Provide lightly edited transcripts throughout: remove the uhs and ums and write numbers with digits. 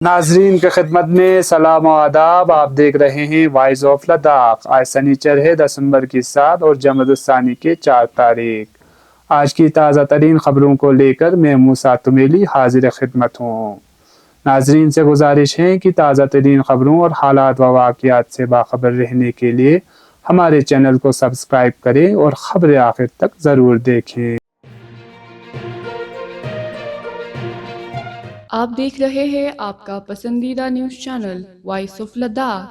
नाजरीन की खिदमत में सलाम और आदाब। आप देख रहे हैं वॉइस ऑफ लद्दाख। आज सनीचर है दिसंबर की 7 और जमदुस्सानी के 4 तारीख। आज की ताज़ा तरीन ख़बरों को लेकर मैं मूसा तुमेली हाजिर खिदमत हूँ। नाजरीन से गुजारिश है कि ताज़ा तरीन ख़बरों और हालात व वाक़ियात से बाखबर रहने के लिए हमारे चैनल को सब्सक्राइब करें और ख़बर आखिर तक ज़रूर देखें। आप देख रहे हैं आपका पसंदीदा news channel voice of Ladakh.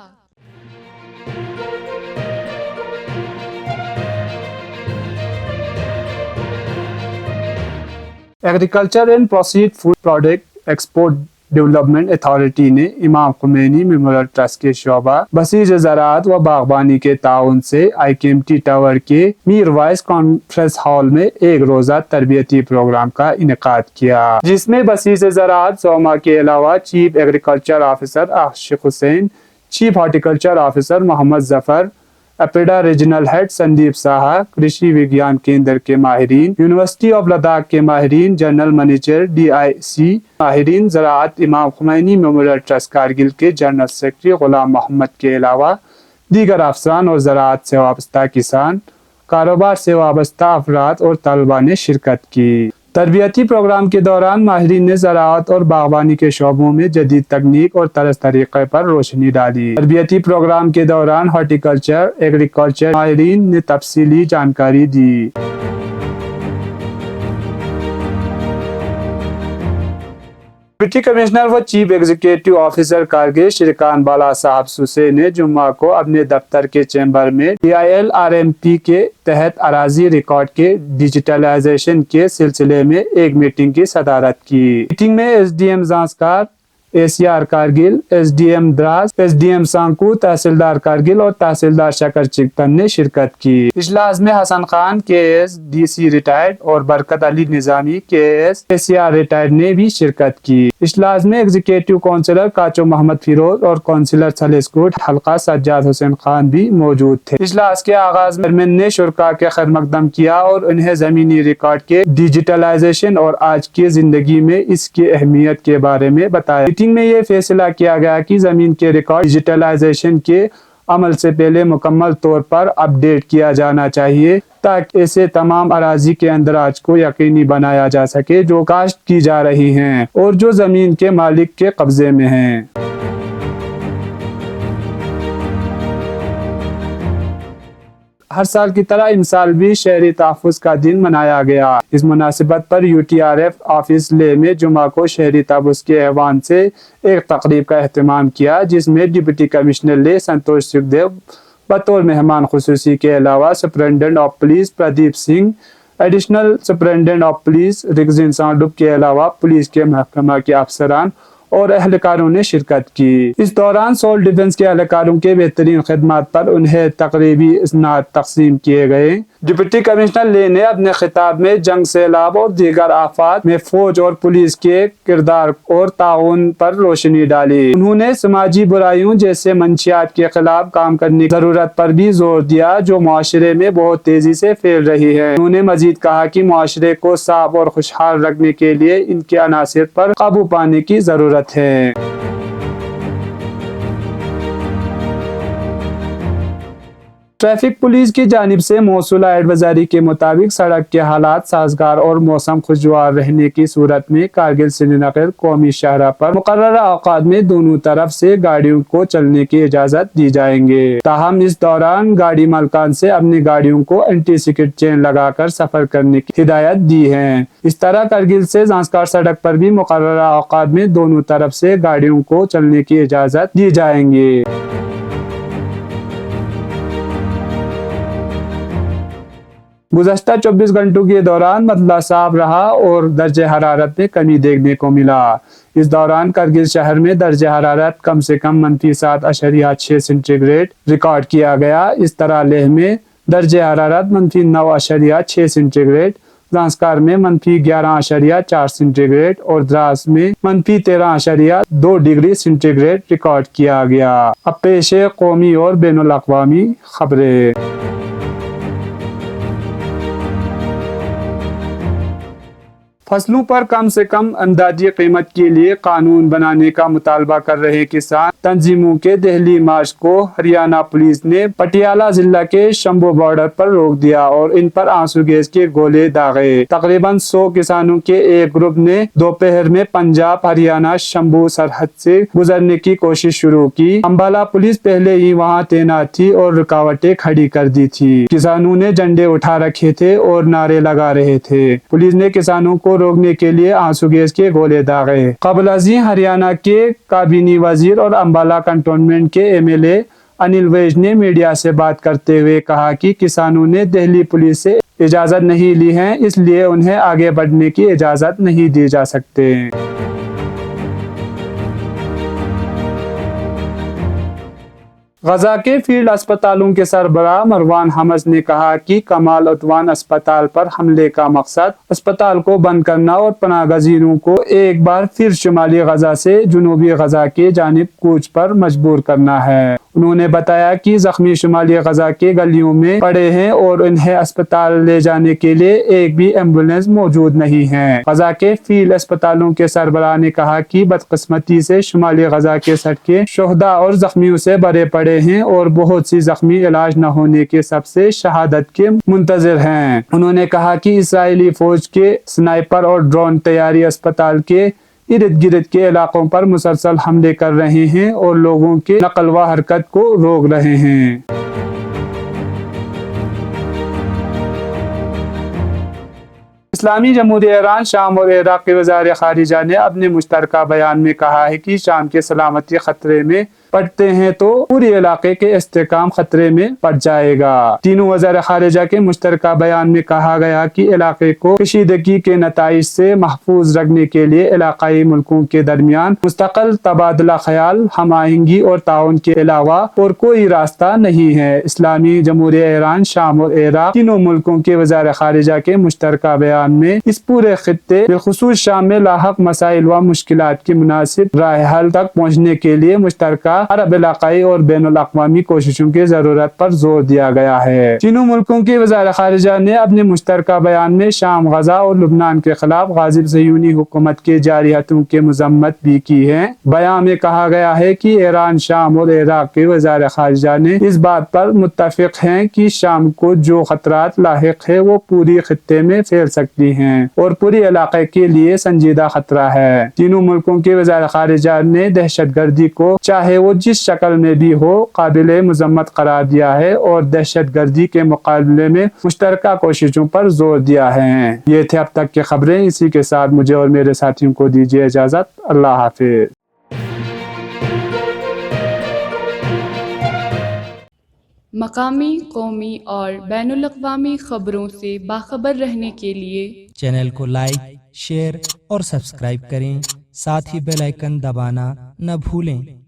Agriculture and proceed food product export development authority ने इमाम खुमैनी मेमोरियल ट्रस्ट के शोबा बसीज ज़राअत व बागबानी के ताउन से IKMT टावर के मीर वाइस कॉन्फ्रेंस हॉल में एक रोज़ा तरबियती प्रोग्राम का इनेकाद किया, जिसमें बसीज ज़राअत जोमा के अलावा chief agriculture officer Ashiq Hussain, chief horticulture officer Mohammad Zafar, APEDA regional head Sandeep Saha, Krishi Vigyan Kendra के माहिरीन, यूनिवर्सिटी ऑफ लद्दाख के माहिरीन, जनरल मैनेजर DIC माहिरीन ज़राअत, Imam Khomeini memorial trust Kargil के जनरल सेक्रेटरी गुलाम मोहम्मद के अलावा दीगर अफसरान और ज़राअत से वाबस्ता किसान, कारोबार से वाबस्ता अफराद और तलबा ने शिरकत की। तरबियती प्रोग्राम के दौरान माहिरीन ने ज़राअत और बागबानी के शोबों में जदीद तकनीक और तरस तरीक़े पर रोशनी डाली। तरबियती प्रोग्राम के दौरान हॉर्टिकल्चर एग्रीकल्चर माहिरीन ने तफसीली जानकारी दी। डिप्टी कमिश्नर व chief executive officer Kargil Shrikant Bala साहब सुसे ने जुम्मा को अपने दफ्तर के चैम्बर में DILRMP के तहत अराजी रिकॉर्ड के डिजिटलाइजेशन के सिलसिले में एक मीटिंग की सदारत की। मीटिंग में SDM Zanskar, ACR Kargil, SDM Dras, SDM सांकू, तहसीलदार कारगिल और तहसीलदार शकर चिकतन ने शिरकत की। इजलास में Hasan Khan KS DC retired और Barkat Ali Nizami KS ACR retired ने भी शिरकत की। इजलास में एग्जीक्यूटिव काउंसिलर काचो मोहम्मद फिरोज और काउंसिलर सलेस्कोट हल्का सज्जाद हुसैन खान भी मौजूद थे। इजलास के आगाज में चेयरमैन ने शुरका के खैर मकदम किया और उन्हें जमीनी रिकॉर्ड के डिजिटलाइजेशन और आज की जिंदगी में इसकी अहमियत के बारे में बताया। मीटिंग में ये फैसला किया गया कि जमीन के रिकॉर्ड डिजिटलाइजेशन के अमल से पहले मुकम्मल तौर पर अपडेट किया जाना चाहिए, ताकि ऐसे तमाम अराजी के अंदराज को यकीनी बनाया जा सके जो काश्त की जा रही हैं और जो जमीन के मालिक के कब्जे में हैं। हर साल की तरह इस साल भी शहरी तहफ़्फ़ुज़ का दिन मनाया गया। इस मुनासिबत पर UTRF ऑफिस ले में जुमा को शहरी तहफ़्फ़ुज़ के ऐवान से एक तकरीब का एहतमाम किया, जिसमें डिप्टी कमिश्नर ले संतोष सुखदेव बतौर मेहमान खुसूसी के अलावा superintendent of police Pradeep Singh, additional superintendent of police Rigzin Sandup के अलावा पुलिस के महकमा के अफसरान और एहलकारों ने शिरकत की। इस दौरान सोल डिफेंस के एहलकारों के बेहतरीन खिदमात पर उन्हें तकरीबी इस्नाद तकसीम किए गए। डिप्टी कमिश्नर ले ने अपने खिताब में जंग, सैलाब और दीगर आफात में फौज और पुलिस के किरदार और ताउन पर रोशनी डाली। उन्होंने समाजी बुराइयों जैसे मंशियात के खिलाफ काम करने की जरूरत पर भी जोर दिया, जो मुआशरे में बहुत तेजी से फैल रही है। उन्होंने मजीद कहा कि मुआशरे को साफ और खुशहाल रखने के लिए इनके अनासिर पर काबू पाने की जरूरत है। ट्रैफिक पुलिस की जानिब से मौसूला एडवाइजरी के मुताबिक सड़क के हालात साजगार और मौसम खुशगवार रहने की सूरत में कारगिल श्रीनगर कौमी शाहराह पर मुकर्ररा औकात में दोनों तरफ से गाड़ियों को चलने की इजाजत दी जाएंगे। ताहम इस दौरान गाड़ी मालकान से अपनी गाड़ियों को एंटी स्किड चेन लगाकर सफर करने की हिदायत दी है। इस तरह कारगिल से ज़ांस्कार सड़क पर भी मुकर्ररा औकात में दोनों तरफ से गाड़ियों को चलने की इजाजत दी जाएंगे। गुज़श्ता 24 घंटों के दौरान मतला साफ रहा और दर्जे हरारत में कमी देखने को मिला। इस दौरान कारगिल शहर में दर्जे हरारत कम से कम -7.6 सेंटीग्रेड रिकॉर्ड किया गया। इस तरह लेह में दर्जे हरारत -9.6 सेंटीग्रेड, ज़ांस्कार में -11.4 सेंटीग्रेड और द्रास में -13.2 डिग्री सेंटीग्रेड रिकॉर्ड किया गया। अब पेश है कौमी और बैनुल अक़वामी खबरें। फसलों पर कम से कम अंदाजी कीमत के लिए कानून बनाने का मुतालबा कर रहे किसान तंजीमों के दिल्ली मार्च को हरियाणा पुलिस ने पटियाला जिला के शंभू बॉर्डर पर रोक दिया और इन पर आंसू गैस के गोले दागे। तकरीबन 100 किसानों के एक ग्रुप ने दोपहर में पंजाब हरियाणा शंभू सरहद से गुजरने की कोशिश शुरू की। अंबाला पुलिस पहले ही वहां तैनात थी और रुकावटें खड़ी कर दी थी। किसानों ने झंडे उठा रखे थे और नारे लगा रहे थे। पुलिस ने किसानों को रोकने के लिए आंसू गैस के गोले दागे। कबल अजी हरियाणा के काबीनी वजीर और अंबाला कंटोनमेंट के MLA अनिल वैज ने मीडिया से बात करते हुए कहा कि किसानों ने दिल्ली पुलिस से इजाजत नहीं ली है, इसलिए उन्हें आगे बढ़ने की इजाजत नहीं दी जा सकते। गजा के फील्ड अस्पतालों के सरबराह मरवान हमस ने कहा कि कमाल उतवान अस्पताल पर हमले का मकसद अस्पताल को बंद करना और पनाहगजीरों को एक बार फिर शुमाली गजा से जुनूबी गजा के जानिब कूच पर मजबूर करना है। उन्होंने बताया कि जख्मी शुमाली गजा के गलियों में पड़े हैं और उन्हें अस्पताल ले जाने के लिए एक भी एम्बुलेंस मौजूद नहीं है। गजा के फील्ड अस्पतालों के सरबराह ने कहा कि बदकिस्मती से शुमाली गजा के सड़कें शोहदा और जख्मियों से भरे पड़े हैं और बहुत सी जख्मी इलाज न होने के सबसे शहादत के मुंतजर हैं। उन्होंने कहा कि इसराइली फौज के स्नाइपर और ड्रोन तैयारी अस्पताल के इर्द गिर्द के इलाकों पर मुसलसल हमले कर रहे हैं और लोगों के नकल व हरकत को रोक रहे हैं। इस्लामी जमहूरिया ईरान, शाम और इराक के वज़ीर ख़ारिजा ने अपने मुश्तरका बयान में कहा है कि शाम की सलामती खतरे में पड़ते हैं तो पूरे इलाके के इस्तेहकाम खतरे में पड़ जाएगा। तीनों वज़ीर ख़ारिजा के मुश्तरका बयान में कहा गया कि इलाके को कशीदगी के नताइज से महफूज रखने के लिए इलाकाई मुल्कों के दरमियान मुस्तक़िल तबादला ख्याल, हम आहंगी और ताउन के अलावा और कोई रास्ता नहीं है। इस्लामी जमहूरिया ईरान, शाम और इराक तीनों मुल्कों के वज़ीर ख़ारिजा के मुश्तरका बयान में इस पूरे खित्ते बिलखुसूस शाम में लाहक मसाइल व मुश्किलात की मुनासिब राह हल तक पहुँचने के लिए मुश्तरका अरब इलाकाई और बैनुल अक़वामी कोशिशों की जरूरत पर जोर दिया गया है। तीनों मुल्कों के वज़ीर ख़ारिजा ने अपने मुश्तरका बयान में शाम, गजा और लुबनान के खिलाफ गाज़िब ज़यूनी हुकूमत के जारी हथों की मज़म्मत भी की है। बयान में कहा गया है कि ईरान, शाम और इराक के वज़ीर ख़ारिजा ने इस बात पर मुत्तफ़िक़ हैं कि शाम को जो खतरात लाहिक है वो पूरी खित्ते में फैल सकती हैं और पूरे इलाके के लिए संजीदा खतरा है। तीनों मुल्कों के वज़ीर ख़ारिजा ने दहशतगर्दी को चाहे वो जिस शक्ल में भी हो काबिले मज़म्मत करार दिया है और दहशतगर्दी के मुकाबले में मुश्तरका कोशिशों पर जोर दिया है। ये थे अब तक की खबरें। इसी के साथ मुझे और मेरे साथियों को दीजिए इजाज़त। अल्लाह हाफिज़। मकामी, कौमी और बैनुल-अक़वामी खबरों से बाखबर रहने के लिए चैनल को लाइक, शेयर और सब्सक्राइब करें। साथ ही बेल आइकन दबाना न भूलें।